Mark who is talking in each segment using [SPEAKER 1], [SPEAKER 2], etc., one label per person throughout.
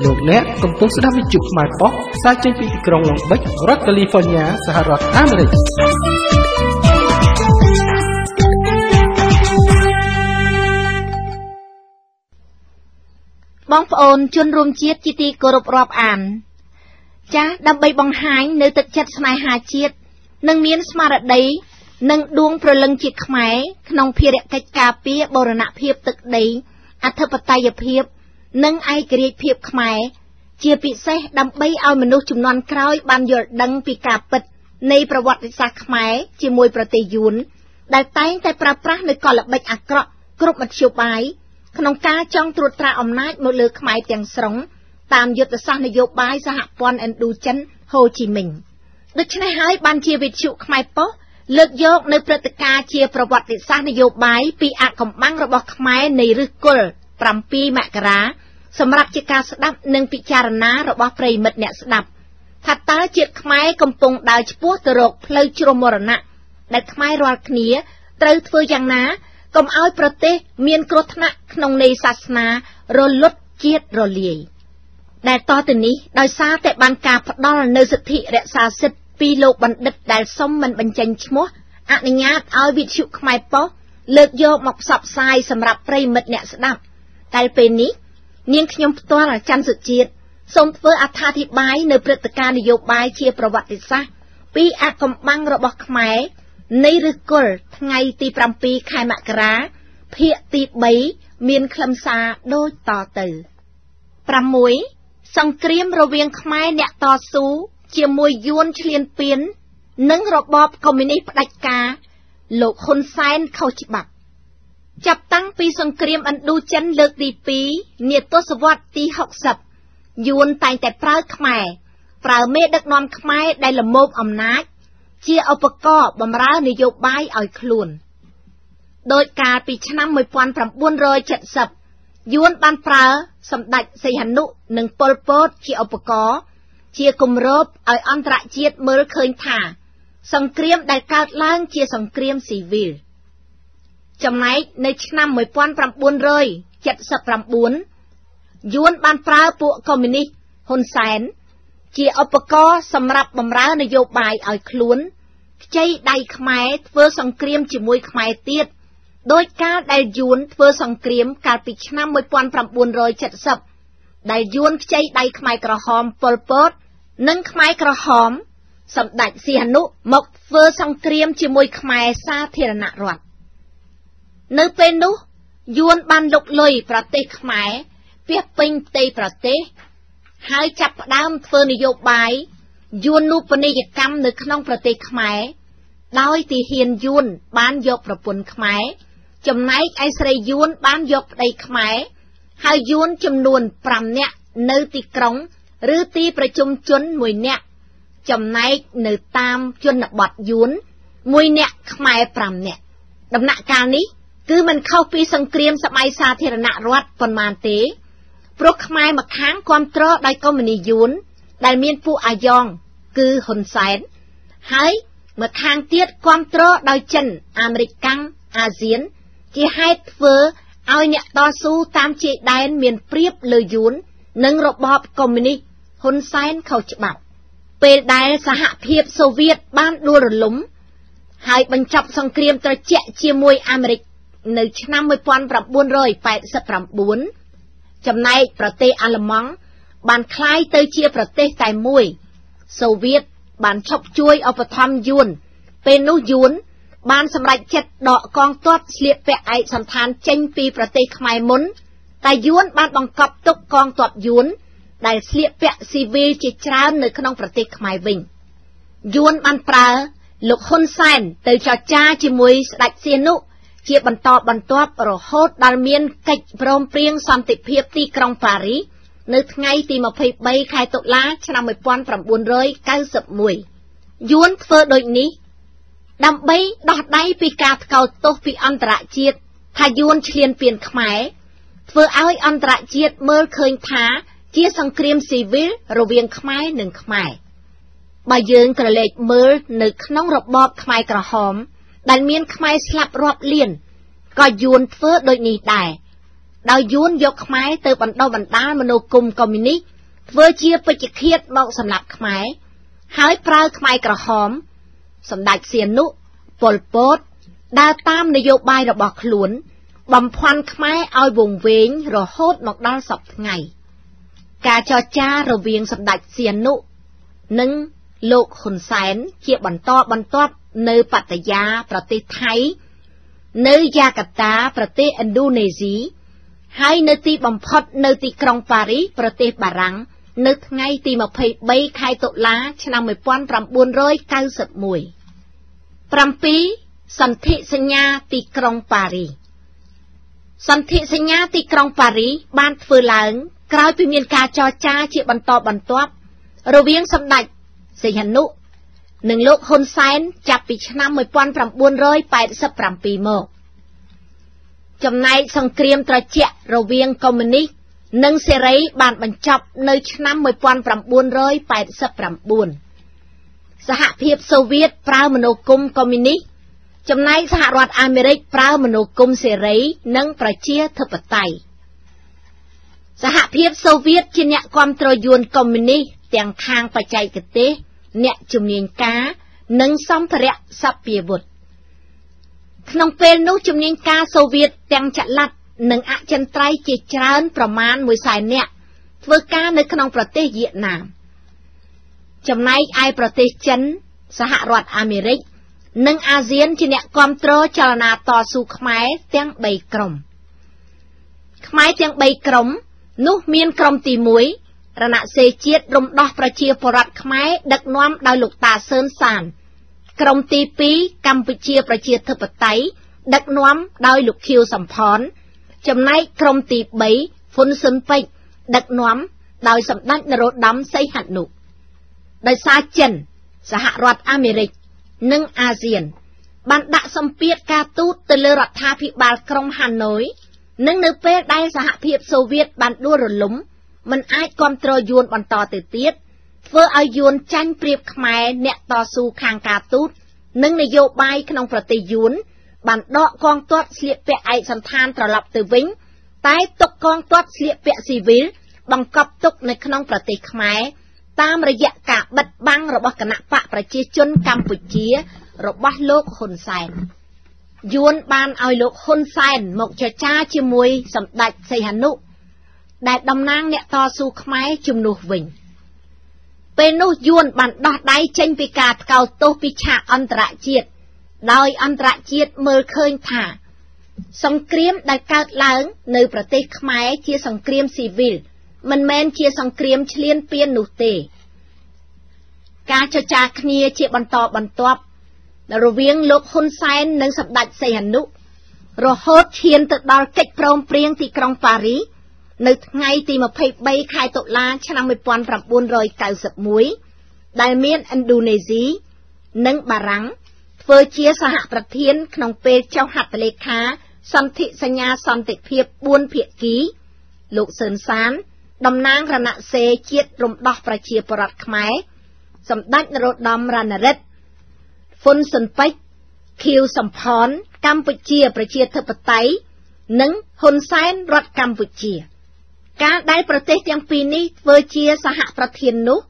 [SPEAKER 1] លោកអ្នកកំពុងស្ដាប់វិទ្យុខ្មែរប៉ុស្តិ៍ផ្សាយចេញពីទីក្រុងឡុងបិចរដ្ឋកាលីហ្វ័រញ៉ាសហរដ្ឋអាមេរិក
[SPEAKER 2] បងប្អូនជនរួមជាតិជាទីគោរពរាប់អានចាស់ដើម្បីបង្ហាញនៅទឹកចិត្តស្នេហាជាតិនិងមានស្មារតីនិងដួងព្រលឹងជាតិខ្មែរក្នុងភារកិច្ចការពារបូរណភាពទឹកដីអធិបតេយ្យភាពនិងឯករាជ្យភាពខ្មែរជាពិសេសដើម្បីឲ្យមនុស្សជំនាន់ក្រោយបានយល់ដឹងពីការពិតនៃប្រវត្តិសាស្ត្រខ្មែរជាមួយប្រទេសយួនដែលតែងតែប្រើប្រាស់នូវកលល្បិចអាក្រក់គ្រប់មធ្យោបាយក្នុងការចង់ត្រួតត្រាអំណាចមកលើខ្មែរទាំងស្រុងតាមយុទ្ធសាស្ត្រនយោបាយសហព័ន្ធឥណ្ឌូចិនហូជីមិញដូច្នេះហើយបានជាវិទ្យុខ្មែរប៉ុស្តិ៍លើកយកនៅព្រឹត្តិការណ៍ជាប្រវត្តិសាស្ត្រនយោបាយពីអាថ៌កំបាំងរបស់ខ្មែរនៃឫសគល់7មករាសម្រាប់ជាការស្ដាប់និងពិចារណារបស់ប្រិយមិត្តអ្នកស្ដាប់ថាតើជាតិខ្មែរកំពុងដើរឆ្ពោះទៅរកផ្លូវជ្រោះមរណៈដែលខ្មែររាល់គ្នាត្រូវធ្វើយ៉ាងណាកុំឲ្យប្រទេសមានគ្រោះថ្នាក់ក្នុងន័យសាសនារលត់ជាតិរលាយដែលតទៅនេះដោយសារតែបានការផ្ដល់នៅសិទ្ធិរក្សាសិទ្ធិពីលោកបណ្ឌិតដែលសុំមិនបញ្ចេញឈ្មោះអនុញ្ញាតឲ្យវិទ្យុខ្មែរប៉ុស្តិ៍លើកយកមកផ្សព្វផ្សាយសម្រាប់ប្រិយមិត្តអ្នកស្ដាប់តែពេលនេះនាងខ្ញុំផ្ទាល់ច័ន្ទសុជាតិសូមធ្វើអត្ថាធិប្បាយនៅព្រឹត្តិការណ៍នយោបាយជាប្រវត្តិសាស្ត្រពីអាថ៌កំបាំងរបស់ខ្មែរនៃឫសគល់ថ្ងៃទី7ខែមករាភាគទី3មានខ្លឹមសារដូចតទៅ6សង្គ្រាមរវាងខ្មែរអ្នកតស៊ូជាមួយយួនឈ្លានពាននិងរបបកុម្មុយនីសផ្ដាច់ការលោកហ៊ុនសែនខុសច្បាប់ចាប់តាំងពីសង្គ្រាមឥណ្ឌូចិនលើកទី2នាទសវត្សរ៍ទី60យួនតែងតែប្រើខ្មែរប្រើមេដឹកនាំខ្មែរដែលលមោបអំណាចជាឧបករណ៍បម្រើនយោបាយឲ្យខ្លួនដោយកាលពីឆ្នាំ1970យួនបានប្រើសម្ដេចសីហនុនិងប៉ុលពតជាឧបករណ៍ជាគម្របឲ្យអន្តរជាតិមើលឃើញថាសង្គ្រាមដែលកើតឡើងជាសង្គ្រាមស៊ីវិលចំណែកនៅឆ្នាំ1979យួនបានប្រើពួកកុម្មុយនីសហ៊ុនសែនជាឧបករណ៍សម្រាប់បម្រើនយោបាយឲ្យខ្លួនខ្ចីដៃខ្មែរធ្វើសង្គ្រាមជាមួយខ្មែរទៀតដោយការដែលយួនធ្វើសង្គ្រាមកាលពីឆ្នាំ1970ដែលយួនខ្ចីដៃខ្មែរក្រហមប៉ុលពតនិងខ្មែរក្រហមសម្ដេចសីហនុមកធ្វើសង្គ្រាមជាមួយខ្មែរសាធារណរដ្ឋនៅពេលនោះយួនបានលុកលុយប្រទេសខ្មែរពាសពេញផ្ទៃប្រទេសហើយចាប់ផ្ដើមធ្វើនយោបាយយួននូបនីយកម្មនៅក្នុងប្រទេសខ្មែរដោយទាហានយួនបានយកប្រពន្ធខ្មែរចំណែកឯស្រីយួនបានយកប្តីខ្មែរហើយយួនចំនួន5នាក់នៅទីក្រុងឬទីប្រជុំជន1នាក់ចំណែកនៅតាមជនបទយួន1នាក់ខ្មែរ5នាក់ដំណាក់កាលនេះគឺមិនខុសពីសង្គ្រាមសម័យសាធារណរដ្ឋប៉ុន្មានទេព្រោះខ្មែរមកខាងគ្រប់គ្រងដោយកុម្មុយនីសយួនដែលមានពួកអាយ៉ងគឺហ៊ុនសែនហើយមកខាងទៀតគ្រប់គ្រងដោយចិនអាមេរិកកាំងអាស៊ានជាហេតុធ្វើឲ្យអ្នកតស៊ូតាមជ័យដែនមានព្រៀបលើយួននិងរបបកុម្មុយនីសហ៊ុនសែនខុសច្បាប់ពេលដែលសហភាពសូវៀតបានដួលរលំហើយបញ្ចប់សង្គ្រាមត្រជាក់ជាមួយអាមេរិកនៅឆ្នាំ1989ចំណែកប្រទេសអាល្លឺម៉ង់បានคล้ายទៅជាប្រទេសតែមួយសូវៀតបានឈប់ជួយឧបត្ថម្ភយួនពេលនោះយួនបានសម្រេចចិត្តដកកងទ័ពស្លៀកពាក់ឯកសណ្ឋានចេញពីប្រទេសខ្មែរមុនតែយួនបានបង្កប់ទុកកងទ័ពយួនដែលស្លៀកពាក់ស៊ីវិលជាច្រើននៅក្នុងប្រទេសខ្មែរវិញយួនបានប្រើលោកហ៊ុនសែនទៅចរចាជាមួយស្ដេចសីហនុជាបន្តបន្ទាប់រហូតដល់មានកិច្ចព្រមព្រៀងសន្តិភាពទីក្រុងប៉ារីសនៅថ្ងៃទី23ខែតុលាឆ្នាំ1991យួនធ្វើដូចនេះដើម្បីដោះដៃពីការថ្កោលទោសពីអន្តរជាតិថាយួនឈ្លានពានខ្មែរធ្វើឲ្យអន្តរជាតិមើលឃើញថាជាសង្គ្រាមស៊ីវិលរវាងខ្មែរនិងខ្មែរបើយើងក្រឡេកមើលនៅក្នុងរបបខ្មែរក្រហមដែលមានខ្មែរស្លាប់រាប់លានក៏យួនធ្វើដូចនេះដែរ ដោយយួនយកខ្មែរទៅបណ្ដុះបណ្ដាលមនោគមកុម្មុយនីសធ្វើជាពេជ្ជឃាតមកសម្លាប់ខ្មែរហើយប្រើខ្មែរក្រហមសម្ដេចសៀនុប៉ុលពតដើរតាមនយោបាយរបស់ខ្លួនបំភាន់ខ្មែរឲ្យវង្វេងរហូតមកដល់សព្វថ្ងៃការចរចារវាងសម្ដេចសៀនុនិងលោកហ៊ុនសែនជាបន្តបន្ទាប់នៅបត្យាប្រទេសថៃនៅយ៉ាកាតាប្រទេសឥណ្ឌូនេស៊ីហើយនៅទីបំផុតនៅទីក្រុងប៉ារីសប្រទេសបារាំងនៅថ្ងៃទី23ខែតុលាឆ្នាំ1991 7 សន្ធិសញ្ញាទីក្រុងប៉ារីសសន្ធិសញ្ញាទីក្រុងប៉ារីសបានធ្វើឡើងក្រោយពីមានការចរចាជាបន្តបន្ទាប់រវាងសម្ដេចសីហនុនិងលោកហ៊ុនសែនចាប់ពីឆ្នាំ1987មកចំណែកសង្គ្រាមត្រជាក់រវាងកុម្មុយនីសនិងសេរីបានបញ្ចប់នៅឆ្នាំ1989សហភាពសូវៀតប្រើមនោគមកុម្មុយនីសចំណែកសហរដ្ឋអាមេរិកប្រើមនោគមសេរីនិងប្រជាធិបតេយ្យសហភាពសូវៀតជាអ្នកគាំទ្រយួនកុម្មុយនីសទាំងខាងបច្ចេកទេសអ្នកជំនាញការនិងសម្ភារៈសព្វាវុធក្នុងពេលនោះជំនាញការសូវៀតទាំងចល័តនិងអចិន្ត្រៃយ៍ជាច្រើនប្រមាណ 100,000 នាក់ធ្វើការនៅក្នុងប្រទេសវៀតណាមចំណែកឯប្រទេសចិនសហរដ្ឋអាមេរិកនិងអាស៊ានជាអ្នកគាំទ្រចលនាតស៊ូខ្មែរទាំង3ក្រុមខ្មែរទាំង3ក្រុមនោះមានក្រុមទី1រណសិរ្សជាតិរំដោះប្រជាពលរដ្ឋខ្មែរដឹកនាំដោយលោកតាសឿនសានក្រុមទី2កម្ពុជាប្រជាធិបតេយ្យដឹកនាំដោយលោកខៀវសំផនចំណែកក្រុមទី3ហ៊ុនស៊ុនពេជ្រដឹកនាំដោយសម្ដេចនរោត្តមសីហនុដោយសារចិនសហរដ្ឋអាមេរិកនិងអាស៊ានបានដាក់សម្ពាធការទូតទៅលើរដ្ឋាភិបាលក្រុងហាណូយនិងនៅពេលដែលសហភាពសូវៀតបានដួលរលំមិនអាចគ្រប់គ្រងយួនបន្តទៅទៀតធ្វើឲ្យយួនចាញ់ប្រៀបខ្មែរអ្នកតស៊ូខាងការទូតនិងនយោបាយក្នុងប្រទេសយួនបានដកកងទ័ពស្លៀកពាក់ឯកសណ្ឋានត្រឡប់ទៅវិញតែទុកកងទ័ពស្លៀកពាក់ស៊ីវិលបង្កប់ទុកនៅក្នុងប្រទេសខ្មែរតាមរយៈការបិទបាំងរបស់គណៈបកប្រជាជនកម្ពុជារបស់លោកហ៊ុនសែនយួនបានឲ្យលោកហ៊ុនសែនមកចរចាជាមួយសម្ដេចសីហនុដែលតំណាងអ្នកតស៊ូខ្មែរជំនួសវិញពេលនោះយួនបានដោះដៃចេញពីការថ្កោលទោសពីឆាកអន្តរជាតិដោយអន្តរជាតិមើលឃើញថាសង្គ្រាមដែលកើតឡើងនៅប្រទេសខ្មែរជាសង្គ្រាមស៊ីវិលមិនមែនជាសង្គ្រាមឈ្លានពាននោះទេការចរចាគ្នាជាបន្តបន្ទាប់រវាងលោកហ៊ុនសែននិងសម្ដេចសីហនុរហូតឈានទៅដល់កិច្ចព្រមព្រៀងទីក្រុងប៉ារីសនៅថ្ងៃទី23ខែតុលាឆ្នាំ1991ដែលមានឥណ្ឌូនេស៊ីនិងបារាំងធ្វើជាសហប្រធានក្នុងពេលចុះហត្ថលេខាសន្ធិសញ្ញាសន្តិភាព4ភាគីលោកសឿនសានតំណាងរណសិរ្សជាតិរំដោះប្រជាពលរដ្ឋខ្មែរសម្ដេចនរោត្តមរណរដ្ឋហ៊ុនស៊ុនពេជ្រខៀវសំផនកម្ពុជាប្រជាធិបតេយ្យនិងហ៊ុនសែនរដ្ឋកម្ពុជាការដែលប្រទេសទាំងពីរនេះធ្វើជាសហប្រធាននោះ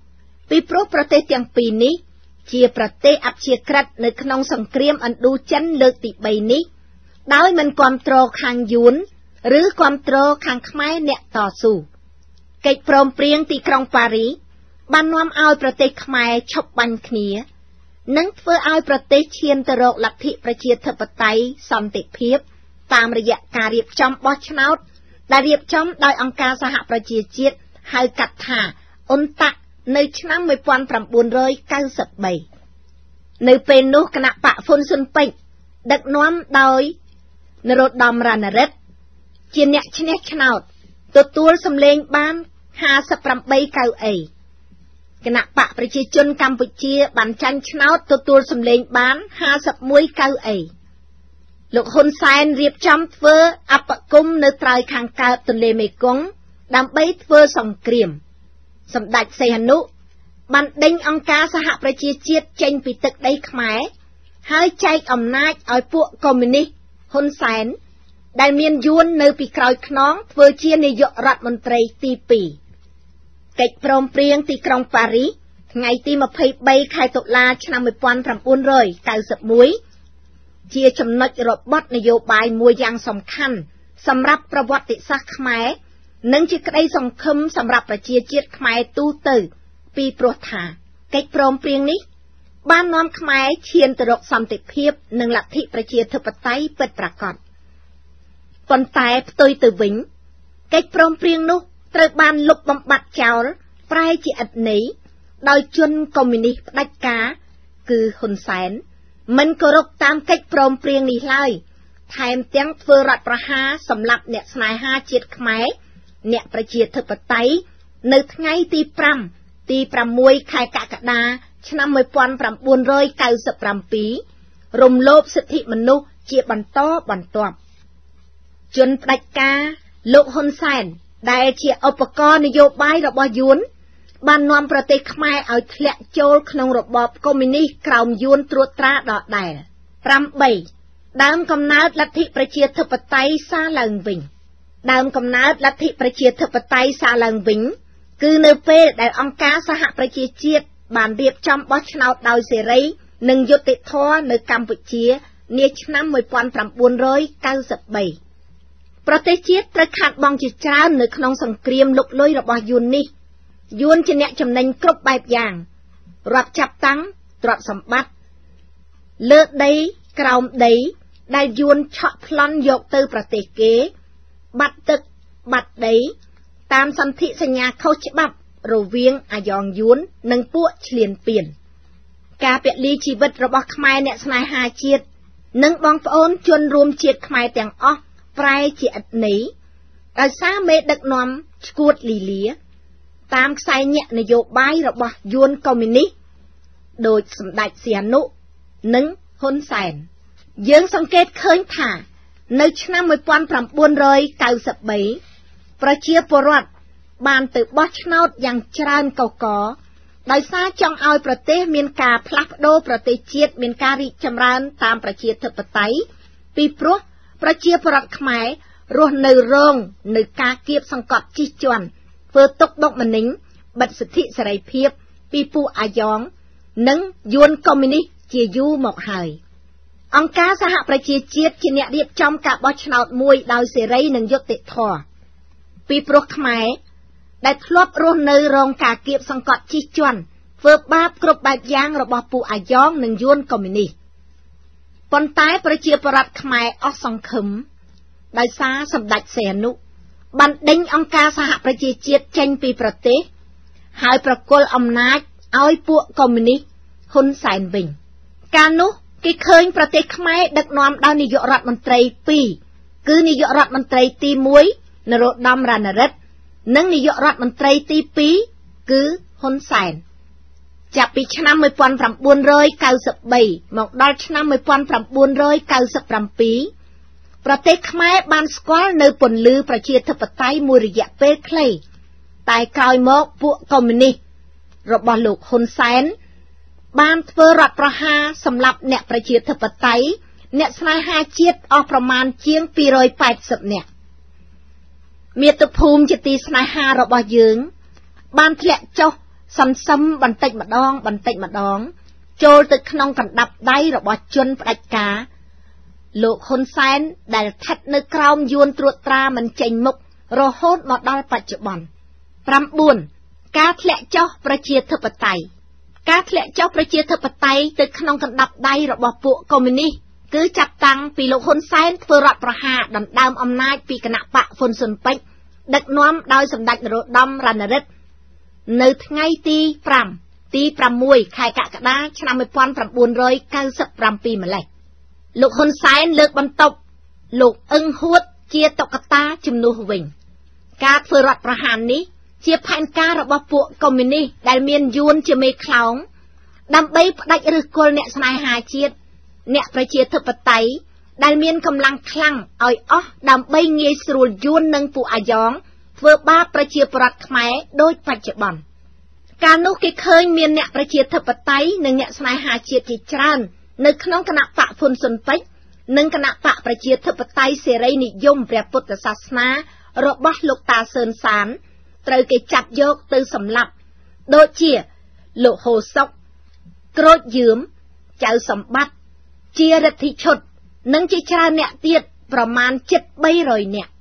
[SPEAKER 2] ពីព្រោះប្រទេសទាំងពីរនេះជាប្រទេសអព្យាក្រឹតនៅក្នុងសង្គ្រាមឥណ្ឌូចិនលើកទី3នេះដោយមិនគ្រប់គ្រងខាងយួនឬគ្រប់គ្រងខាងខ្មែរអ្នកតស៊ូកិច្ចព្រមព្រៀងទីក្រុងប៉ារីសបាននាំឲ្យប្រទេសខ្មែរឈប់បាញ់គ្នានិងធ្វើឲ្យប្រទេសឈានទៅរកលទ្ធិប្រជាធិបតេយ្យសន្តិភាពតាមរយៈការរៀបចំបោះឆ្នោតដែលរៀបចំដោយអង្គការសហប្រជាជាតិហៅកាត់ថាអ៊ុនតាក់នៅឆ្នាំ1993នៅពេលនោះគណៈបកហ៊ុនស៊ុនពេជ្រដឹកនាំដោយនរោត្តមរណរដ្ឋជាអ្នកឈ្នះឆ្នោតទទួលសម្លេងបាន58កៅអីគណៈបកប្រជាជនកម្ពុជាបានចាញ់ឆ្នោតទទួលសម្លេងបាន51កៅអីលោកហ៊ុនសែនរៀបចំធ្វើអបគមនៅត្រើយខាងកើតទន្លេមេគង្គដើម្បីធ្វើសង្គ្រាមសម្ដេចសីហនុបានដេញអង្គការសហប្រជាជាតិចេញពីទឹកដីខ្មែរហើយចែកអំណាចឲ្យពួកកុម្មុយនីសហ៊ុនសែន ដែលមានយួននៅពីក្រោយខ្នងធ្វើជានាយករដ្ឋមន្ត្រីទី2កិច្ចព្រមព្រៀងទីក្រុងប៉ារីសថ្ងៃទី23ខែតុលាឆ្នាំ1991ជាចំណុចរបត់នយោបាយមួយយ៉ាងសំខាន់សម្រាប់ប្រវត្តិសាស្ត្រខ្មែរនិងជាក្តីសង្ឃឹមសម្រាប់ប្រជាជាតិខ្មែរទូទៅពីព្រោះថាកិច្ចព្រមព្រៀងនេះបាននាំខ្មែរឈានទៅរកសន្តិភាពនិងលទ្ធិប្រជាធិបតេយ្យពិតប្រាកដប៉ុន្តែផ្ទុយទៅវិញកិច្ចព្រមព្រៀងនោះត្រូវបានលុបបំបាត់ចោលប្រែជាឥតន័យដោយជនកុម្មុយនីសផ្ដាច់ការគឺហ៊ុនសែនមិនគោរពតាមកិច្ចព្រមព្រៀងនេះឡើយថែមទាំងធ្វើរដ្ឋប្រហារសម្លាប់អ្នកស្នេហាជាតិខ្មែរអ្នកប្រជាធិបតេយ្យនៅថ្ងៃទី5ទី6ខែកក្កដាឆ្នាំ1997រំលោភសិទ្ធិមនុស្សជាបន្តបន្ទាប់ជនផ្ដាច់ការលោកហ៊ុនសែនដែលជាឧបករណ៍នយោបាយរបស់យួនបាននាំប្រទេសខ្មែរឲ្យធ្លាក់ចូលក្នុងរបបកុម្មុយនីសក្រោមយួនត្រួតត្រាដដែល8ដើមកំណើតលទ្ធិប្រជាធិបតេយ្យសារឡើងវិញដើមកំណើតលទ្ធិប្រជាធិបតេយ្យសារឡើងវិញគឺនៅពេលដែលអង្គការសហប្រជាជាតិបានរៀបចំបោះឆ្នោតដោយសេរីនិងយុត្តិធម៌នៅកម្ពុជានាឆ្នាំ1993ប្រទេសជាតិត្រូវខាតបង់ជាច្រើននៅក្នុងសង្គ្រាមលុកលុយរបស់យួននេះយួនជាអ្នកចំណេញគ្រប់បែបយ៉ាងរាប់ចាប់តាំងទ្រព្យសម្បត្តិលើដីក្រោមដីដែលយួនឆក់ប្លន់យកទៅប្រទេសគេបាត់ទឹកបាត់ដីតាមសន្ធិសញ្ញាខុសច្បាប់រវាងអាយ៉ងយួននិងពួកឈ្លានពានការពលីជីវិតរបស់ខ្មែរអ្នកស្នេហាជាតិនិងបងប្អូនជនរួមជាតិខ្មែរទាំងអស់ប្រែជាឥតន័យដោយសារមេដឹកនាំឈួតលីលាតាមខ្សែញាក់នយោបាយរបស់យួនកុម្មុយនីសដោយសម្ដេចសីហនុនិងហ៊ុនសែនយើងសង្កេតឃើញថានៅឆ្នាំ1993ប្រជាពលរដ្ឋបានទៅបោះឆ្នោតយ៉ាងច្រើនកកកដោយសារចង់ឲ្យប្រទេសមានការផ្លាស់ប្ដូរប្រទេសជាតិមានការរីកចម្រើនតាមប្រជាធិបតេយ្យពីព្រោះប្រជាពលរដ្ឋខ្មែររស់នៅរងនៅការគៀបសង្កត់ជិះជាន់ធ្វើទុកបុកម្នេញបិទសិទ្ធិសេរីភាពពីពួកអាយ៉ងនិងយួនកុម្មុយនីសជាយូរមកហើយអង្គការសហប្រជាជាតិជាអ្នករៀបចំការបោះឆ្នោតមួយដោយសេរីនិងយុត្តិធម៌ពីព្រោះខ្មែរដែលធ្លាប់រស់នៅរងការគៀបសង្កត់ជិះជាន់ធ្វើបាបគ្រប់បែបយ៉ាងរបស់ពួកអាយ៉ងនិងយួនកុម្មុយនីសប៉ុន្តែប្រជាពលរដ្ឋខ្មែរអស់សង្ឃឹមដោយសារសម្ដេចសីហនុបានដេញអង្គការសហប្រជាជាតិចេញពីប្រទេសហើយប្រគល់អំណាចឲ្យពួកកុម្មុយនីសហ៊ុនសែនវិញកាលនោះគេឃើញប្រទេសខ្មែរដឹកនាំដោយនាយករដ្ឋមន្ត្រី2គឺនាយករដ្ឋមន្ត្រីទី1នរោត្តម រណរដ្ឋនិងនាយករដ្ឋមន្ត្រីទី2គឺហ៊ុនសែនចាប់ពីឆ្នាំ1993មកដល់ឆ្នាំ1997ប្រទេសខ្មែរបានស្គាល់នៅពន្លឺប្រជាធិបតេយ្យមួយរយៈពេលខ្លីតែក្រោយមកពួកកុម្មុយនីសរបស់លោកហ៊ុនសែនបានធ្វើរដ្ឋប្រហារសម្លាប់អ្នកប្រជាធិបតេយ្យអ្នកស្នេហាជាតិអស់ប្រមាណជាង280នាក់មាតុភូមិជាទីស្នេហារបស់យើងបានធ្លាក់ចុះសន្សឹមបន្តិចម្ដងចូលទៅក្នុងកណ្ដាប់ដៃរបស់ជនផ្ដាច់ការលោកហ៊ុនសែនដែលស្ថិតនៅក្រោមយួនត្រួតត្រាមិនចេញមុខរហូតមកដល់បច្ចុប្បន្ន9ការធ្លាក់ចុះប្រជាធិបតេយ្យទៅក្នុងកណ្ដាប់ដៃរបស់ពួកកុម្មុយនីសគឺចាប់តាំងពីលោកហ៊ុនសែនធ្វើរដ្ឋប្រហារដណ្ដើមអំណាចពីគណៈបកហ៊ុនស៊ុនពេជ្រដឹកនាំដោយសម្ដេចនរោត្តម រណរដ្ឋនៅថ្ងៃទី6ខែកក្កដាឆ្នាំ1997ម្លេះលោកហ៊ុនសែនលើកបន្ទប់លោកអឹងហួតជាតុក្កតាជំនួសវិញការធ្វើរដ្ឋប្រហារនេះជាផែនការរបស់ពួកកុម្មុយនីសដែលមានយួនជាមេខ្លោងដើម្បីផ្ដាច់ឫសគល់អ្នកស្នេហាជាតិអ្នកប្រជាធិបតេយ្យដែលមានកម្លាំងខ្លាំងឲ្យអស់ដើម្បីងាយស្រួលយួននិងពួកអាយ៉ងធ្វើបាបប្រជាពលរដ្ឋខ្មែរដូចបច្ចុប្បន្នកាលនោះគេឃើញមានអ្នកប្រជាធិបតេយ្យនិងអ្នកស្នេហាជាតិជាច្រើននៅក្នុងគណៈបកហ៊ុនស៊ុនពេជ្រ និងគណៈបកប្រជាធិបតេយ្យសេរីនិយមព្រះពុទ្ធសាសនារបស់លោកតាសឿនសានត្រូវគេចាប់យកទៅសម្លាប់ដូចជាលោកហូសុកក្រូចយឿមចៅសម្បត្តិជារដ្ឋិឈុតនិងជាច្រើនអ្នកទៀតប្រមាណជិត300នាក់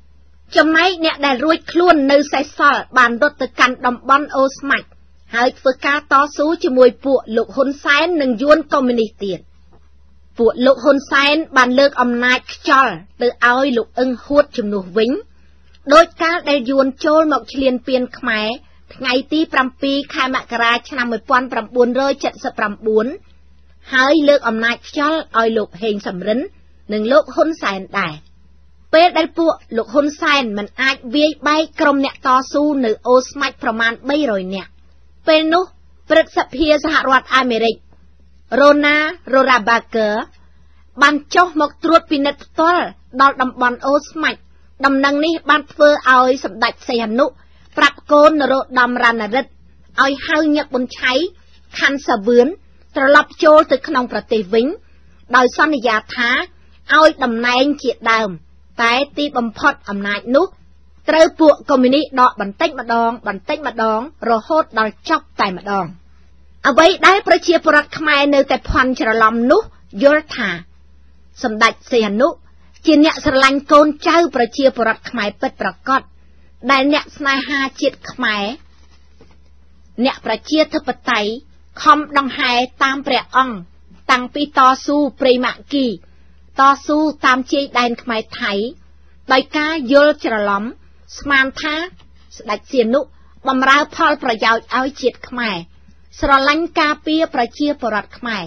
[SPEAKER 2] ចំណែកអ្នកដែលរួចខ្លួននៅសេសសល់បានរត់ទៅកាន់តំបន់អូស្មាច់ហើយធ្វើការតស៊ូជាមួយពួកលោកហ៊ុនសែននិងយួនកុម្មុយនីសទៀតពួកលោកហ៊ុនសែនបានលើកអំណាចខ្យល់ទៅឲ្យលោកអ៊ឹងហួតជំនួសវិញដោយកាលដែលយួនចូលមកឈ្លានពានខ្មែរថ្ងៃទី7ខែមករាឆ្នាំ1979ហើយលើកអំណាចខ្យល់ឲ្យលោកហេងសំរិននិងលោកហ៊ុនសែនដែរពេលដែលពួកលោកហ៊ុនសែនមិនអាចវាយបែកក្រុមអ្នកតស៊ូនៅអូស្មាច់ប្រមាណ300នាក់ពេលនោះព្រឹទ្ធសភាសហរដ្ឋអាមេរិករ៉ូណារ៉ូរ៉ាបាកើបានចុះមកត្រួតពិនិត្យផ្ទាល់ដល់តំបន់អូស្មាច់ដំណឹងនេះបានធ្វើឲ្យសម្ដេចសីហនុប្រាប់កូននរោត្តមរណរដ្ឋឲ្យហៅញឹកប៊ុនឆៃខាន់សាវឿនត្រឡប់ចូលទៅក្នុងប្រទេសវិញដោយសន្យាថាឲ្យតំណែងជាដើមតែទីបំផុតអំណាចនោះត្រូវពួកកុម្មុយនីសដកបន្តិចម្ដងរហូតដល់ចប់តែម្ដងអ្វីដែលប្រជាពលរដ្ឋខ្មែរនៅតែភ័ន្តច្រឡំនោះយល់ថាសម្ដេចសីហនុជាអ្នកស្រឡាញ់កូនចៅប្រជាពលរដ្ឋខ្មែរពិតប្រាកដដែលអ្នកស្នេហាជាតិខ្មែរអ្នកប្រជាធិបតេយ្យខំដង្ហែតាមព្រះអង្គតាំងពីតស៊ូព្រៃម៉ាគីតស៊ូតាមជ័យដែនខ្មែរថៃដោយការយល់ច្រឡំស្មានថាស្ដេចសីហនុបម្រើផលប្រយោជន៍ឲ្យជាតិខ្មែរស្រឡាញ់ការពារប្រជាពលរដ្ឋខ្មែរ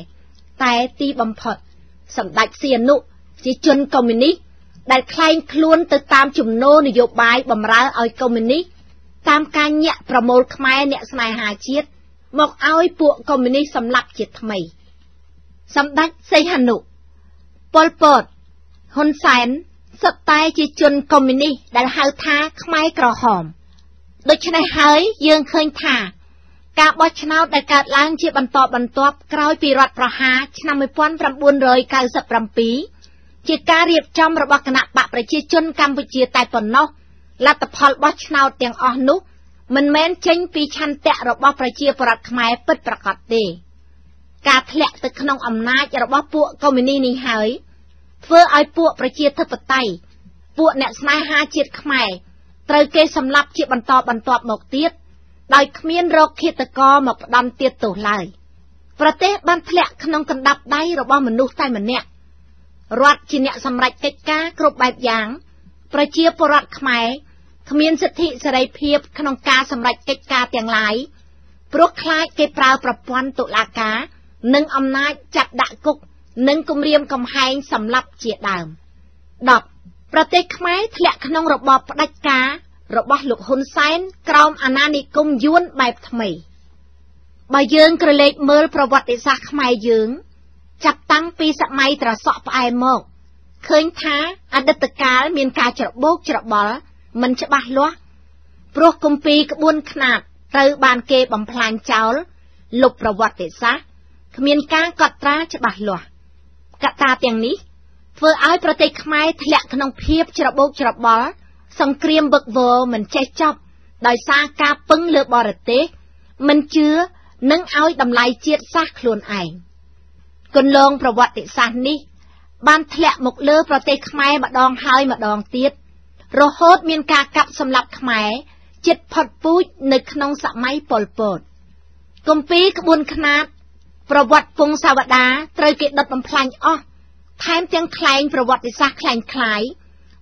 [SPEAKER 2] តែទីបំផុតសម្ដេចសីហនុជាជនកុម្មុយនីសដែលក្លែងខ្លួនទៅតាមជំនោរនយោបាយបម្រើឲ្យកុម្មុយនីសតាមការញាក់ប្រមូលខ្មែរអ្នកស្នេហាជាតិមកឲ្យពួកកុម្មុយនីសសម្លាប់ជាថ្មីសម្ដេចសីហនុប៉ុលពតហ៊ុនសែនសុទ្ធតែជាជនកុម្មុយនីសដែលហៅថាខ្មែរក្រហមដូច្នេះហើយយើងឃើញថាការបោះឆ្នោតដែលកើតឡើងជាបន្តបន្ទាប់ក្រោយពីរដ្ឋប្រហារឆ្នាំ1997ជាការរៀបចំរបស់គណៈបកប្រជាជនកម្ពុជាតែប៉ុណ្ណោះលទ្ធផលបោះឆ្នោតទាំងអស់នោះមិនមែនចេញពីឆន្ទៈរបស់ប្រជាពលរដ្ឋខ្មែរពិតប្រាកដទេការធ្លាក់ទៅក្នុងអំណាចរបស់ពួកកុម្មុយនីសនេះហើយធ្វើឲ្យពួកប្រជាធិបតេយ្យពួកអ្នកស្នេហាជាតិខ្មែរត្រូវគេសម្លាប់ជាបន្តបន្ទាប់មកទៀតដោយគ្មានរោគឃាតករមកផ្ដន់ទាទោសឡើយប្រទេសបានធ្លាក់ក្នុងកណ្ដាប់ដៃរបស់មនុស្សតែម្នាក់រដ្ឋជាអ្នកសម្រេចកិច្ចការគ្រប់បែបយ៉ាងប្រជាពលរដ្ឋខ្មែរគ្មានសិទ្ធិសេរីភាពក្នុងការសម្រេចកិច្ចការទាំងឡាយព្រោះខ្លាចគេប្រើប្រព័ន្ធតុលាការនិងអំណាចចាប់ដាក់គុកនិងគំរាមកំហែងសម្លាប់ជាដើម 10. ប្រទេសខ្មែរធ្លាក់ក្នុងរបបផ្ដាច់ការរបស់លោកហ៊ុនសែនក្រោមអាណានិគមយួនបែបថ្មីបើយើងក្រឡេកមើលប្រវត្តិសាស្ត្រខ្មែរយើងចាប់តាំងពីសម័យត្រសក់ផ្អែមមកឃើញថាអតីតកាលមានការច្របូកច្របល់មិនច្បាស់លាស់ព្រោះគម្ពីរក្បួនខ្នាតត្រូវបានគេបំផ្លាញចោលលុបប្រវត្តិសាស្ត្រគ្មានការកត់ត្រាច្បាស់លាស់កត្តាទាំងនេះធ្វើឲ្យប្រទេសខ្មែរធ្លាក់ក្នុងភាពច្របូកច្របល់សង្គ្រាមវឹកវរមិនចេះចប់ដោយសារការពឹងលើបរទេសមិនជឿនិងឲ្យតម្លៃជាតិសាសន៍ខ្លួនឯងគន្លងប្រវត្តិសាស្ត្រនេះបានធ្លាក់មកលើប្រទេសខ្មែរម្ដងហើយម្ដងទៀតរហូតមានការកាប់សម្លាប់ខ្មែរជិតផុតពូជនៅក្នុងសម័យប៉ុលពតគម្ពីរក្បួនខ្នាតប្រវត្តិពងសាវតាត្រូវគេដុតបំផ្លាញអស់ថែមទាំងក្លែងប្រវត្តិសាស្ត្រคล้ายៗ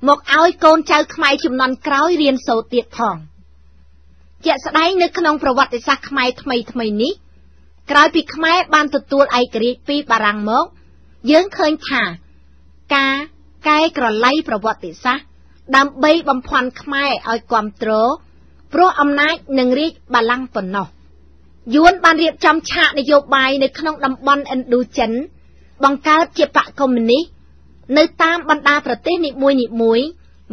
[SPEAKER 2] មកឲ្យកូនចៅខ្មែរជំនាន់ក្រោយរៀនសូត្រទៀតផងជាក់ស្ដែងនៅក្នុងប្រវត្តិសាស្ត្រខ្មែរថ្មីនេះក្រោយពីខ្មែរបានទទួលឯករាជ្យពីបារាំងមកយើងឃើញថាការកែក្រឡៃប្រវត្តិសាស្ត្រដើម្បីបំភាន់ខ្មែរឲ្យគាំទ្រព្រោះអំណាចនឹងរាជបល្ល័ង្កប៉ុណ្ណោះយួនបានរៀបចំឆាកនយោបាយនៅក្នុងតំបន់ឥណ្ឌូចិនបង្កើតជាបកកុម្មុយនីសនៅតាមបណ្ដាប្រទេសនីមួយៗ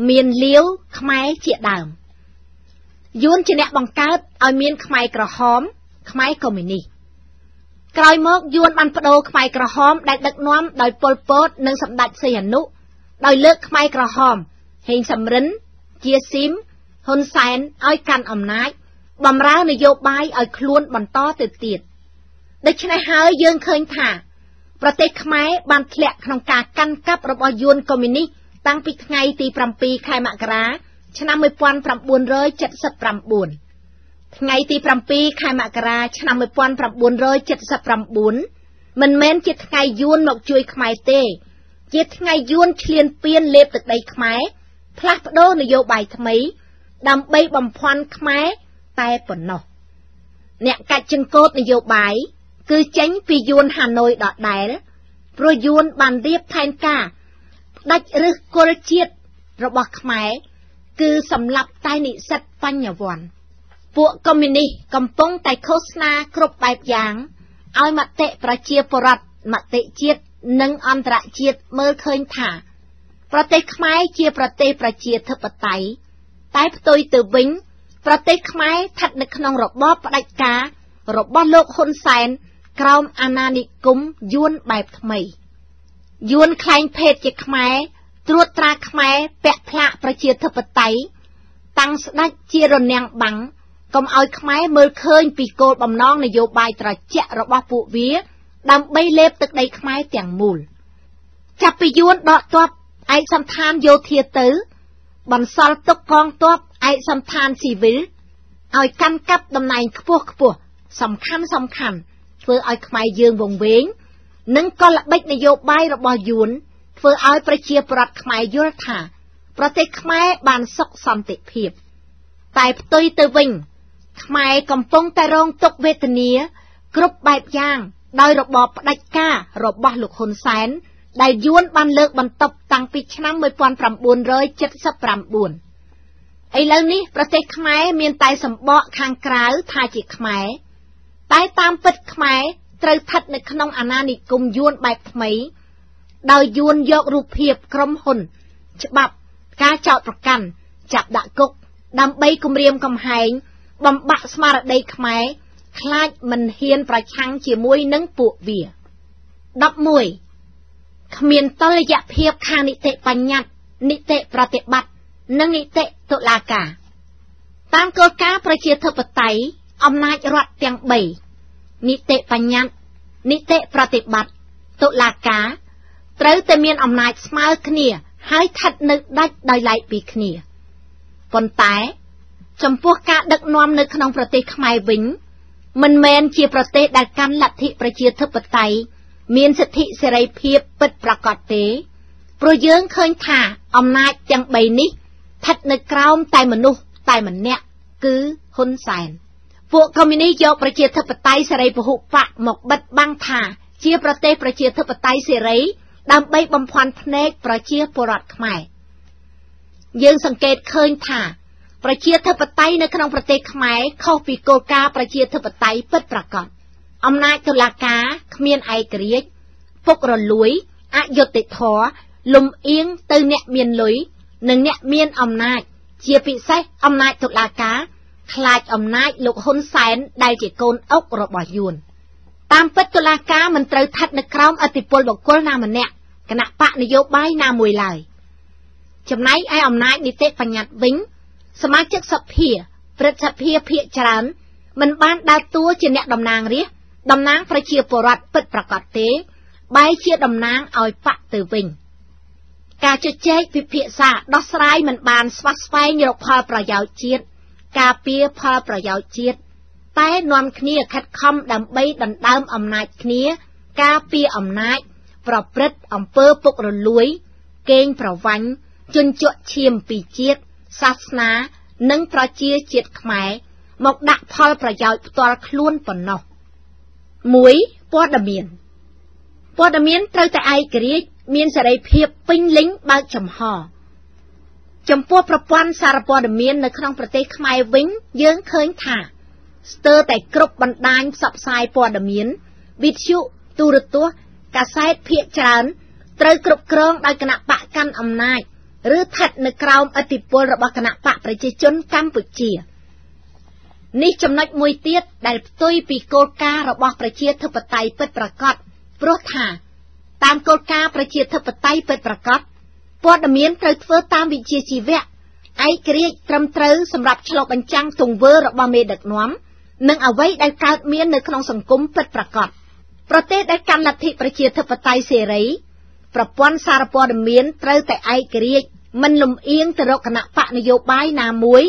[SPEAKER 2] មានលាវខ្មែរជាដើមយួនជាអ្នកបង្កើតឲ្យមានខ្មែរក្រហមខ្មែរកុម្មុយនីស ក្រោយមកយួនបានបដូរខ្មែរក្រហមដែលដឹកនាំដោយប៉ុលពតនិងសម្ដេចសីហនុដោយលើកខ្មែរក្រហមហេងសំរិនជាស៊ីមហ៊ុនសែនឲ្យកាន់អំណាចបម្រើនយោបាយឲ្យខ្លួនបន្តទៅទៀតដូច្នេះហើយយើងឃើញថាប្រទេសខ្មែរបានធ្លាក់ក្នុងការកាន់កាប់របស់យួនកុម្មុយនីសតាំងពីថ្ងៃទី7ខែមករាឆ្នាំ1979ថ្ងៃទី7ខែមករាឆ្នាំ1979មិនមែនជាថ្ងៃយួនមកជួយខ្មែរទេជាថ្ងៃយួនឈ្លានពានលេបទឹកដីខ្មែរផ្លាស់ប្ដូរនយោបាយថ្មីដើម្បីបំភាន់ខ្មែរតែប៉ុណ្ណោះអ្នកកាច់ចង្កូតនយោបាយគឺចេញពីយួនហាណូយដដែលព្រោះយួនបានរៀបផែនការផ្ដាច់ឫសគល់ជាតិរបស់ខ្មែរគឺសម្លាប់តែនិស្សិតបញ្ញវន្តពួកកុម្មុយនីសកំពុងតែឃោសនាគ្រប់បែបយ៉ាងឲ្យមតិប្រជាពលរដ្ឋមតិជាតិនិងអន្តរជាតិមើលឃើញថាប្រទេសខ្មែរជាប្រទេសប្រជាធិបតេយ្យតែផ្ទុយទៅវិញប្រទេសខ្មែរស្ថិតនៅក្នុងរបបផ្ដាច់ការរបស់លោកហ៊ុនសែនក្រោមអាណានិគមយួនបែបថ្មីយួនខ្លែងភេទជាខ្មែរត្រួតត្រាខ្មែរពាក់ផ្លាកប្រជាធិបតេយ្យតាំងស្ដេចជារនាំងបាំងកុំឲ្យខ្មែរមើលឃើញពីគោលបំណងនយោបាយត្រជាក់របស់ពួកវាដើម្បីលេបទឹកដីខ្មែរទាំងមូលចាប់ពីយួនដកទ័ពឯកសណ្ឋានយោធាទៅបន្សល់ទុកកងទ័ពឯកសណ្ឋានស៊ីវិលឲ្យកាន់កាប់តំណែងខ្ពស់សំខាន់ធ្វើឲ្យខ្មែរយើងវង្វេងនិងកលល្បិចនយោបាយរបស់យួនធ្វើឲ្យប្រជាពលរដ្ឋខ្មែរយល់ថាប្រទេសខ្មែរបានសុខសន្តិភាពតែផ្ទុយទៅវិញខ្មែរកំពុងតែរងទុក្ខវេទនាគ្រប់បែបយ៉ាងដោយរបបផ្ដាច់ការរបស់លោកហ៊ុនសែនដែលយួនបានលើកបន្ទប់តាំងពីឆ្នាំ1979ឥឡូវនេះប្រទេសខ្មែរមានតែសម្បកខាងក្រៅថាជាខ្មែរតែតាមពិតខ្មែរត្រូវស្ថិតនៅក្នុងអាណានិគមយួនបែបថ្មីដោយយួនយករូបភាពក្រុមហ៊ុនច្បាប់ការចោទប្រកាន់ចាប់ដាក់គុកដើម្បីគំរាមកំហែងបំបាក់ស្មារតីខ្មែរខ្លាចមិនហ៊ានប្រឆាំងជាមួយនឹងពួកវា11គ្មានតុល្យភាពខាងនីតិបញ្ញត្តិនីតិប្រតិបត្តិនិងនីតិតុលាការតាមគោលការណ៍ប្រជាធិបតេយ្យអំណាចរដ្ឋទាំង3នីតិបញ្ញត្តិនីតិប្រតិបត្តិតុលាការត្រូវតែមានអំណាចស្មើគ្នាហើយស្ថិតនៅដាច់ដោយឡែកពីគ្នាប៉ុន្តែចំពោះការដឹកនាំនៅក្នុងប្រទេសខ្មែរវិញមិនមែនជាប្រទេសដែលកាន់លទ្ធិប្រជាធិបតេយ្យមានសិទ្ធិសេរីភាពពិតប្រាកដទេព្រោះយើងឃើញថាអំណាចទាំង3នេះស្ថិតនៅក្រោមតែមនុស្សតែម្នាក់គឺហ៊ុនសែនពួកកុម្មុយនីសយកប្រជាធិបតេយ្យសេរីពហុបកមកបិទបាំងថាជាប្រទេសប្រជាធិបតេយ្យសេរីដើម្បីបំភាន់ភ្នែកប្រជាពលរដ្ឋខ្មែរយើងសង្កេតឃើញថាប្រជាធិបតេយ្យនៅក្នុងប្រទេសខ្មែរខុសពីគោលការណ៍ប្រជាធិបតេយ្យពិតប្រាកដអំណាចតុលាការគ្មានឯករាជ្យពុករលួយអយុត្តិធម៌លំអៀងទៅអ្នកមានលុយនិងអ្នកមានអំណាចជាពិសេសអំណាចតុលាការខ្លាចអំណាចលោកហ៊ុនសែនដែលជាកូនអុករបស់យួនតាមពិតតុលាការមិនត្រូវស្ថិតនៅក្រោមឥទ្ធិពលបុគ្គលណាម្នាក់គណៈបកនយោបាយណាមួយឡើយចំណែកឯអំណាចនីតិបញ្ញត្តិវិញសមាជិកសភាព្រឹទ្ធសភាភាគច្រើនមិនបានដើរតួជាអ្នកតំណាងរាស្ត្រតំណាងប្រជាពលរដ្ឋពិតប្រាកដទេបែរជាតំណាងឲ្យបកទៅវិញការជជែកពិភាក្សាដោះស្រាយមិនបានស្វះស្វែងរកផលប្រយោជន៍ជាតិការពារផលប្រយោជន៍ជាតិតែនាំគ្នាខិតខំដើម្បីដណ្ដើមអំណាចគ្នាការពារអំណាចប្រព្រឹត្តអំពើពុករលួយកេងប្រវ័ញ្ចជន់ជក់ឈាមពីជាតិសាសនានិងប្រជាជាតិខ្មែរមកដាក់ផលប្រយោជន៍ផ្ទាល់ខ្លួនប៉ុណ្ណោះ1ព័ត៌មានត្រូវតែឯករាជ្យមានសេរីភាពពេញលេញបើកចំហចំពោះប្រព័ន្ធសារព័ត៌មាននៅក្នុងប្រទេសខ្មែរវិញយើងឃើញថាស្ទើរតែគ្រប់បណ្ដាញផ្សព្វផ្សាយព័ត៌មានវិទ្យុទូរទស្សន៍កាសែតភាគច្រើនត្រូវគ្រប់គ្រងដោយគណៈបកកាន់អំណាចឬស្ថិតនៅក្រោមឥទ្ធិពលរបស់គណៈបកប្រជាជនកម្ពុជា នេះចំណុចមួយទៀតដែលផ្ទុយពីគោលការណ៍របស់ប្រជាធិបតេយ្យពិតប្រាកដព្រោះថាតាមគោលការណ៍ប្រជាធិបតេយ្យពិតប្រាកដព័ត៌មានត្រូវធ្វើតាមវិជ្ជាជីវៈឯករាជ្យត្រឹមត្រូវសម្រាប់ឆ្លុះបញ្ចាំងទង្វើរបស់មេដឹកនាំនិងអ្វីដែលកើតមាននៅក្នុងសង្គមពិតប្រាកដប្រទេសដែលកាន់លទ្ធិប្រជាធិបតេយ្យសេរីប្រព័ន្ធសារព័ត៌មានត្រូវតែឯករាជ្យមិនលំអៀងទៅរកគណៈបកនយោបាយណាមួយ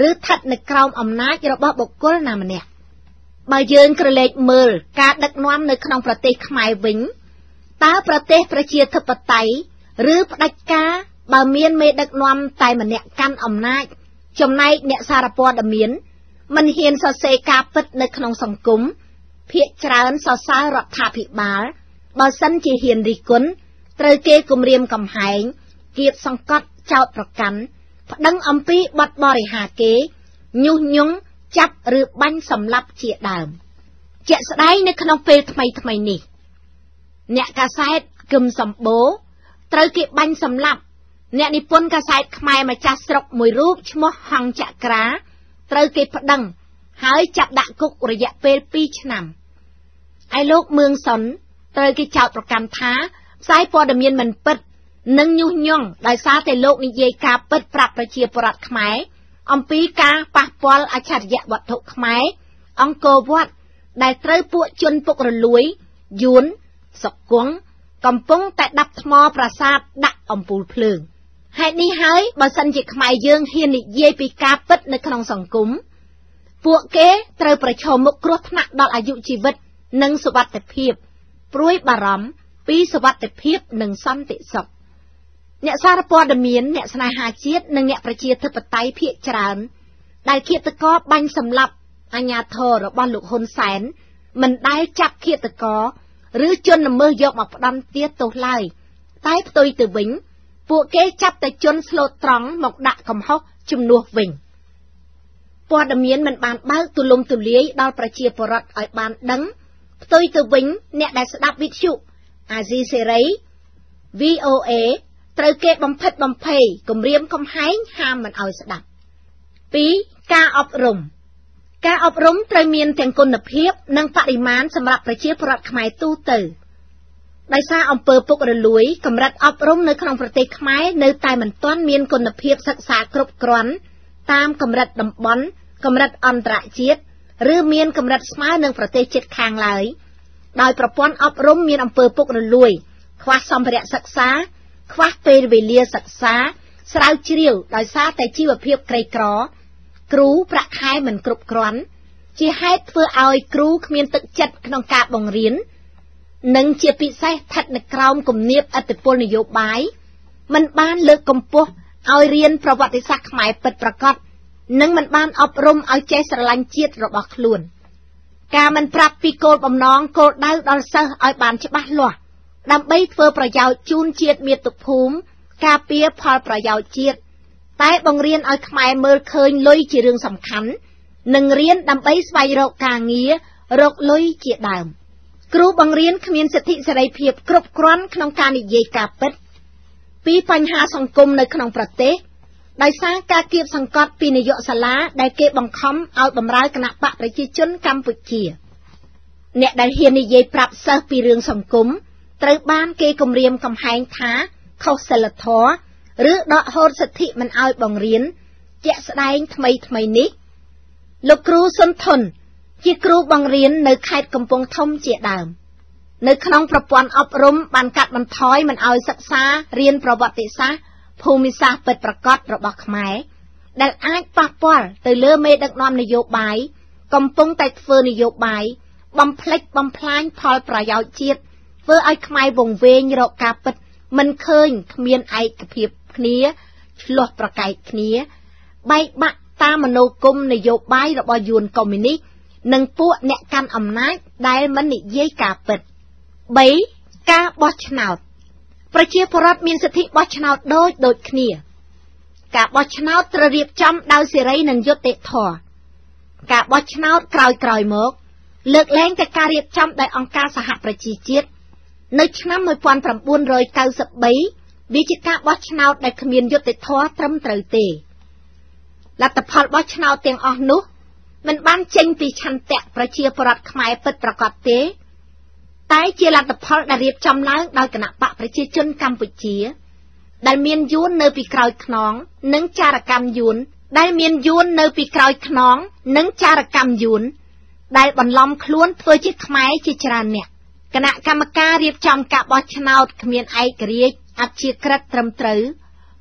[SPEAKER 2] ឬស្ថិតនៅក្រោមអំណាចរបស់បុគ្គលណាម្នាក់បើយើងក្រឡេកមើលការដឹកនាំនៅក្នុងប្រទេសខ្មែរវិញតើប្រទេសប្រជាធិបតេយ្យឬផ្ដាច់ការបើមានមេដឹកនាំតែម្នាក់កាន់អំណាចចំណែកអ្នកសារព័ត៌មានមិនហ៊ានសរសេរការពិតនៅក្នុងសង្គមភាគច្រើនសរសើររដ្ឋាភិបាលបើសិនជាហ៊ានរិះគន់ត្រូវគេគំរាមកំហែងគៀបសង្កត់ចោទប្រកាន់ប្តឹងអំពីបទបរិហាគេញុះញង់ចាប់ឬបាញ់សម្លាប់ជាដើមជាក់ស្ដែងនៅក្នុងពេលថ្មីនេះអ្នកកាសែតគឹមសម្បូរត្រូវគេបាញ់សម្លាប់អ្នកនិពន្ធកាសែតខ្មែរម្ចាស់ស្រុកមួយរូបឈ្មោះហងចក្រាត្រូវគេប្តឹងហើយចាប់ដាក់គុករយៈពេល2ឆ្នាំឯលោកមឿងសុនត្រូវគេចោទប្រកាន់ថាផ្សាយព័ត៌មានមិនពិតនិងញុះញង់ដោយសារតែលោកនិយាយការពិតប្រាប់ប្រជាពលរដ្ឋខ្មែរអំពីការប៉ះពាល់អច្ឆរិយវត្ថុខ្មែរអង្គរវត្តដែលត្រូវពួកជនពុករលួយយួនសុគង្គកំពុងតែដាប់ថ្មប្រាសាទដាក់អំពូលភ្លើងហេតុនេះហើយបើសិនជាខ្មែរយើងហ៊ាននិយាយពីការពិតនៅក្នុងសង្គមពួកគេត្រូវប្រឈមមុខគ្រោះថ្នាក់ដល់អាយុជីវិតនិងសុវត្ថិភាពព្រួយបារម្ភពីសុវត្ថិភាពនិងសន្តិសុខអ្នកសារព័ត៌មានអ្នកស្នេហាជាតិនិងអ្នកប្រជាធិបតេយ្យភាគច្រើនដែលឃាតករបាញ់សម្លាប់អាជ្ញាធររបស់លោកហ៊ុនសែនមិនដែលចាប់ឃាតករឬជនល្មើសយកមកផ្ដន្ទាទោសឡើយតែផ្ទុយទៅវិញពួកគេចាប់តែជនស្លូតត្រង់មកដាក់កំហុសជំនួសវិញព័ត៌មានមិនបានបើកទូលំទូលាយដល់ប្រជាពលរដ្ឋឲ្យបានដឹងផ្ទុយទៅវិញអ្នកដែលស្ដាប់វិទ្យុអាស៊ីសេរី VOA ត្រូវគេបំផិតបំភ័យគំរាមកំហែងហាមមិនឲ្យស្ដាប់ 2. ការអប់រំត្រូវមានទាំងគុណភាពនិងបរិមាណសម្រាប់ប្រជាពលរដ្ឋខ្មែរទូទៅដោយសារអំពើពុករលួយកម្រិតអប់រំនៅក្នុងប្រទេសខ្មែរនៅតែមិនទាន់មានគុណភាពសិក្សាគ្រប់គ្រាន់តាមកម្រិតតំបន់កម្រិតអន្តរជាតិឬមានកម្រិតស្មើនឹងប្រទេសជិតខាងឡើយដោយប្រព័ន្ធអប់រំមានអំពើពុករលួយខ្វះសម្ភារៈសិក្សាខ្វះពេលវេលាសិក្សាស្រាវជ្រាវដោយសារតែជីវភាពក្រីក្រគ្រូប្រាក់ខែមិនគ្រប់គ្រាន់ជាហេតុធ្វើឲ្យគ្រូគ្មានទឹកចិត្តក្នុងការបង្រៀននិងជាពិសេសស្ថិតនៅក្រោមគំនាបឥទ្ធិពលនយោបាយមិនបានលើកកម្ពស់ឲ្យរៀនប្រវត្តិសាស្ត្រខ្មែរពិតប្រាកដនិងមិនបានអប់រំឲ្យចេះស្រឡាញ់ជាតិរបស់ខ្លួនការមិនប្រាប់ពីគោលបំណងគោលដៅដល់សិស្សឲ្យបានច្បាស់លាស់ដើម្បីធ្វើប្រយោជន៍ជូនជាតិមាតុភូមិការពារផលប្រយោជន៍ជាតិតែបង្រៀនឲ្យខ្មែរមើលឃើញលុយជារឿងសំខាន់និងរៀនដើម្បីស្វែងរកការងាររកលុយជាដើមគ្រូបង្រៀនគ្មានសិទ្ធិសេរីភាពគ្រប់គ្រាន់ក្នុងការនិយាយការពិតពីបញ្ហាសង្គមនៅក្នុងប្រទេសដោយសារការគៀបសង្កត់ពីនាយកសាលាដែលគេបង្ខំឲ្យបម្រើគណៈបកប្រជាជនកម្ពុជាអ្នកដែលហ៊ាននិយាយប្រាប់សិស្សពីរឿងសង្គមត្រូវបានគេគំរាមកំហែងថាខុសសិលធម៌ឬដកហូតសិទ្ធិមិនឲ្យបង្រៀនជាក់ស្ដែងថ្មីនេះលោកគ្រូសុនធនជាគ្រូបង្រៀននៅខេត្តកំពង់ធំជាដើមនៅក្នុងប្រព័ន្ធអប់រំបានកាត់បន្ថយមិនឲ្យសិក្សារៀនប្រវត្តិសាស្ត្រភូមិសាស្ត្រពិតប្រាកដរបស់ខ្មែរដែលអាចប៉ះពាល់ទៅលើមេដឹកនាំនយោបាយកំពុងតែធ្វើនយោបាយបំផ្លិចបំផ្លាញផលប្រយោជន៍ជាតិធ្វើឲ្យខ្មែរវង្វេងរកការពិតមិនឃើញគ្មានឯកភាពគ្នាឆ្លោះប្រកែកគ្នាបែកបាក់តាមមនោគមនយោបាយរបស់យួនកុម្មុយនីសនិងពួកអ្នកកាន់អំណាចដែលមិននិយាយការពិត 3. ការបោះឆ្នោតប្រជាពលរដ្ឋមានសិទ្ធិបោះឆ្នោតដូចគ្នាការបោះឆ្នោតត្រូវរៀបចំដោយសេរីនិងយុត្តិធម៌ការបោះឆ្នោតក្រោយមកលើកលែងតែការរៀបចំដោយអង្គការសហប្រជាជាតិនៅឆ្នាំ1993វាជាការបោះឆ្នោតដែលគ្មានយុត្តិធម៌ត្រឹមត្រូវទេលទ្ធផលបោះឆ្នោតទាំងអស់នោះ មិនបានចេញពីឆន្ទៈប្រជាពលរដ្ឋខ្មែរពិតប្រាកដទេតែជាលទ្ធផលដែលរៀបចំឡើងដោយគណៈបកប្រជាជនកម្ពុជាដែលមានយួននៅពីក្រោយខ្នងនិងចារកម្មយួនដែលបន្លំខ្លួនធ្វើជាខ្មែរជាច្រើនអ្នកគណៈកម្មការរៀបចំការបោះឆ្នោតគ្មានឯករាជ្យអព្យាក្រឹតត្រឹមត្រូវ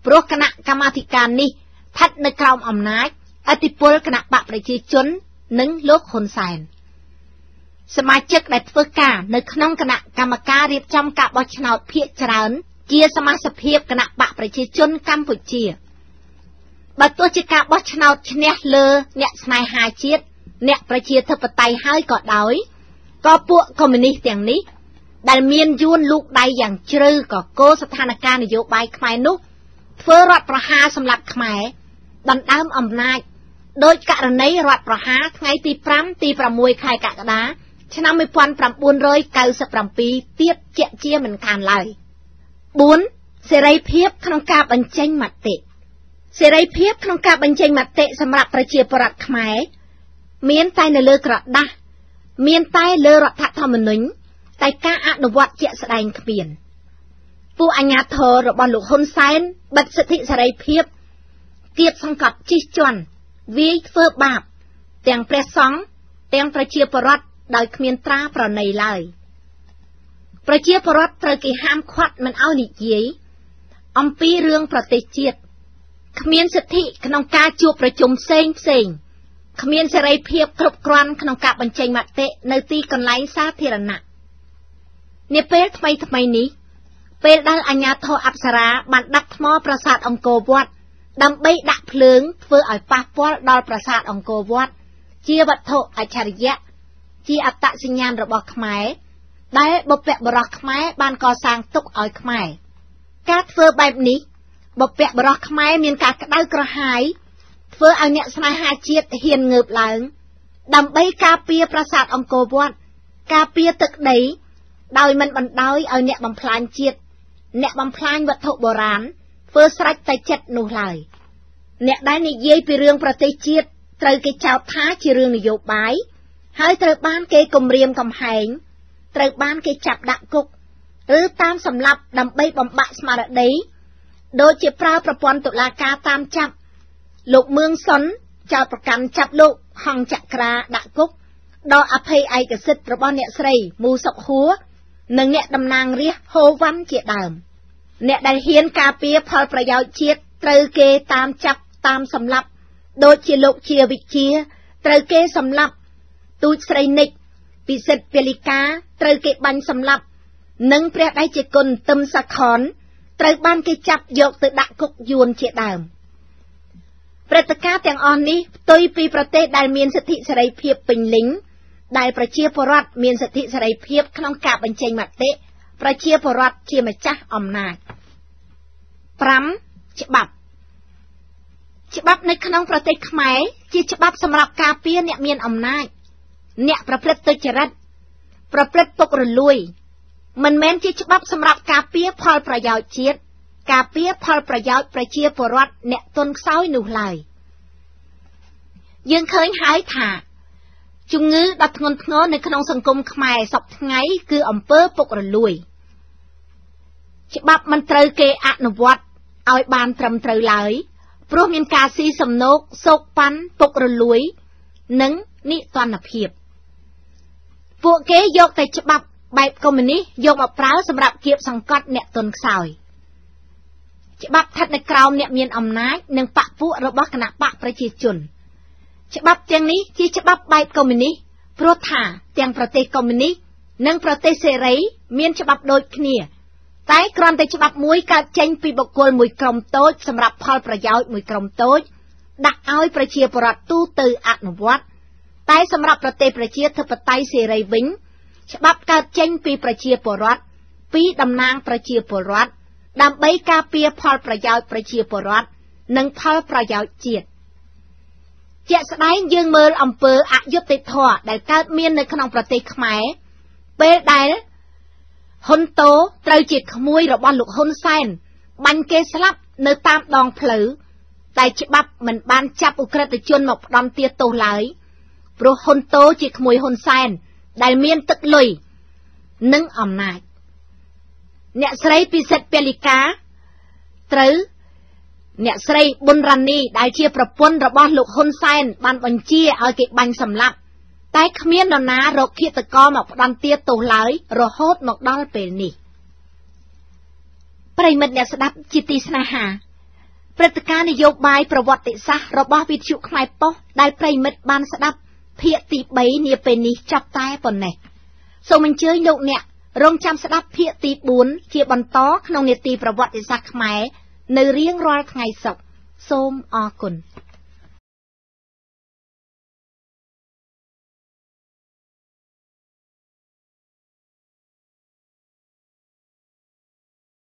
[SPEAKER 2] ព្រោះគណៈកម្មាធិការនេះស្ថិតនៅក្រោមអំណាចឥទ្ធិពលគណៈបកប្រជាជននិងលោកហ៊ុនសែនសមាជិកដែលធ្វើការនៅក្នុងគណៈកម្មការរៀបចំការបោះឆ្នោតភាគច្រើនជាសមាជិកភាពគណៈបកប្រជាជនកម្ពុជាបើទោះជាការបោះឆ្នោតឈ្នះលើអ្នកស្នេហាជាតិអ្នកប្រជាធិបតេយ្យហើយក៏ដោយក៏ពួកកុម្មុយនីសទាំងនេះដែលមានយួនលូកដៃយ៉ាងជ្រៅក៏កោស្ថានភាពនយោបាយខ្មែរនោះធ្វើរដ្ឋប្រហារសម្រាប់ខ្មែរដណ្ដើមអំណាចដោយករណីរដ្ឋប្រហារថ្ងៃទី5ទី6ខែកក្កដាឆ្នាំ1997ទៀតជាមិនខានឡើយ 4. សេរីភាពក្នុងការបញ្ចេញមតិសេរីភាពក្នុងការបញ្ចេញមតិសម្រាប់ប្រជាពលរដ្ឋខ្មែរមានតែនៅលើក្រដាសមានតែលើរដ្ឋធម្មនុញ្ញតែការអនុវត្តជាក់ស្ដែងគ្មានពួកអាជ្ញាធររបស់លោកហ៊ុនសែនបិទសិទ្ធិសេរីភាពគៀបសង្កត់ជិះជាន់វាយធ្វើបាបទាំងព្រះសង្ឃទាំងប្រជាពលរដ្ឋដោយគ្មានត្រាប្រណីឡើយប្រជាពលរដ្ឋត្រូវគេហាមឃាត់មិនឲ្យនិយាយអំពីរឿងប្រទេសជាតិគ្មានសិទ្ធិក្នុងការជួបប្រជុំផ្សេងគ្មានសេរីភាពគ្រប់គ្រាន់ក្នុងការបញ្ចេញមតិនៅទីកន្លែងសាធារណៈនាពេលថ្មីនេះពេលដែលអាជ្ញាធរអប្សរាបានដាក់ថ្មប្រាសាទអង្គរវត្តដើម្បីដាក់ភ្លើងធ្វើឲ្យប៉ះពាល់ដល់ប្រាសាទអង្គរវត្តជាវត្ថុអច្ឆរិយៈជាអត្តសញ្ញាណរបស់ខ្មែរដែលបុព្វបុរសខ្មែរបានកសាងទុកឲ្យខ្មែរការធ្វើបែបនេះបុព្វបុរសខ្មែរមានការក្តៅក្រហាយធ្វើឲ្យអ្នកស្នេហាជាតិហ៊ានងើបឡើងដើម្បីការពារប្រាសាទអង្គរវត្តការពារទឹកដីដោយមិនបណ្ដោយឲ្យអ្នកបំផ្លាញជាតិអ្នកបំផ្លាញវត្ថុបុរាណធ្វើស្រេចតែចិត្តនោះឡើយអ្នកដែលនិយាយពីរឿងប្រទេសជាតិត្រូវគេចោទថាជារឿងនយោបាយហើយត្រូវបានគេគំរាមកំហែងត្រូវបានគេចាប់ដាក់គុកឬតាមសម្លាប់ដើម្បីបំបាក់ស្មារតីដូចជាប្រើប្រព័ន្ធតុលាការតាមចាប់លោកមឿងសុនចោទប្រកាន់ចាប់លោកហងចក្រាដាក់គុកដល់អភ័យឯកសិទ្ធិរបស់អ្នកស្រីមូសុកហួរនិងអ្នកតំណាងរាស្ត្រហូវ៉ាន់ជាដើមអ្នកដែលហ៊ានការពារផលប្រយោជន៍ជាតិត្រូវគេតាមចាប់តាមសម្លាប់ដូចជាលោកជាវិជាត្រូវគេសម្លាប់ទូចស្រីនិចពិសិដ្ឋពលិកាត្រូវគេបាញ់សម្លាប់និងព្រះដៃជាគុណទឹមសាខនត្រូវបានគេចាប់យកទៅដាក់គុកយួនជាដើមព្រឹត្តិការណ៍ទាំងអស់នេះផ្ទុយពីប្រទេសដែលមានសិទ្ធិសេរីភាពពេញលេញដែលប្រជាពលរដ្ឋមានសិទ្ធិសេរីភាពក្នុងការបញ្ចេញមតិប្រជាពលរដ្ឋជាម្ចាស់អំណាច 5. ច្បាប់នៅក្នុងប្រទេសខ្មែរជាច្បាប់សម្រាប់ការពារអ្នកមានអំណាចអ្នកប្រព្រឹត្តទុច្ចរិតប្រព្រឹត្តពុករលួយមិនមែនជាច្បាប់សម្រាប់ការពារផលប្រយោជន៍ជាតិការពារផលប្រយោជន៍ប្រជាពលរដ្ឋអ្នកទុនខ្សោយនោះឡើយយើងឃើញហើយថាជំងឺដ៏ធ្ងន់ធ្ងរនៅក្នុងសង្គមខ្មែរសពថ្ងៃគឺអំពើពុករលួយច្បាប់មិនត្រូវគេអនុវត្តឲ្យបានត្រឹមត្រូវឡើយព្រោះមានការស៊ីសំណូកសោកប៉ាន់ពុករលួយនិងនិទានភាពពួកគេយកតែច្បាប់បែបកុម្មុយនីសយកមកប្រើសម្រាប់គៀបសង្កត់អ្នកទុនខ្សោយច្បាប់ស្ថិតនៅក្រោមអ្នកមានអំណាចនិងបកពួករបស់គណៈបកប្រជាជនច្បាប់ទាំងនេះជាច្បាប់បែបកុម្មុយនីសព្រោះថាទាំងប្រទេសកុម្មុយនីសនិងប្រទេសសេរីមានច្បាប់ដូចគ្នាតែគ្រាន់តែច្បាប់មួយកើតចេញពីបុគ្គលមួយក្រុមតូចសម្រាប់ផលប្រយោជន៍មួយក្រុមតូចដាក់ឲ្យប្រជាពលរដ្ឋទូទៅអនុវត្តតែសម្រាប់ប្រទេសប្រជាធិបតេយ្យសេរីវិញច្បាប់កើតចេញពីប្រជាពលរដ្ឋពីតំណាងប្រជាពលរដ្ឋដើម្បីការពារផលប្រយោជន៍ប្រជាពលរដ្ឋនិងផលប្រយោជន៍ជាតិជាក់ស្ដែងយើងមើលអំពើអយុត្តិធម៌ដែលកើតមាននៅក្នុងប្រទេសខ្មែរពេលដែលហ៊ុនតូត្រូវជាក្មួយរបស់លោកហ៊ុនសែនបាញ់គេស្លាប់នៅតាមដងផ្លូវតែច្បាប់មិនបានចាប់ឧក្រិដ្ឋជនមកផ្ដន់ទាទោសឡើយ ព្រោះហ៊ុនតូជាក្មួយហ៊ុនសែនដែលមានទឹកលុយនិងអំណាចអ្នកស្រីពិសិដ្ឋពលីកាត្រូវអ្នកស្រីប៊ុនរ៉ានីដែលជាប្រពន្ធរបស់លោកហ៊ុនសែនបានបញ្ជាឲ្យគេបាញ់សម្លាប់តែគ្មាននរណារកឃាតករមកផ្ដន្ទាទោសឡើយរហូតមកដល់ពេលនេះប្រិមិត្តអ្នកស្ដាប់ជាទីស្នេហាព្រឹត្តិការណ៍នយោបាយប្រវត្តិសាស្ត្ររបស់វិទ្យុខ្មែរប៉ុស្តិ៍ដែលប្រិមិត្តបានស្ដាប់ភាគទី3នាពេលនេះចាប់តែប៉ុណ្ណេះសូមអញ្ជើញលោកអ្នករងចាំស្ដាប់ភាគទី4ជាបន្តក្នុងនេតិប្រវត្តិសាស្ត្រខ្មែរនៅរៀងរាល់ថ្ងៃសុក្រសូមអរគុណ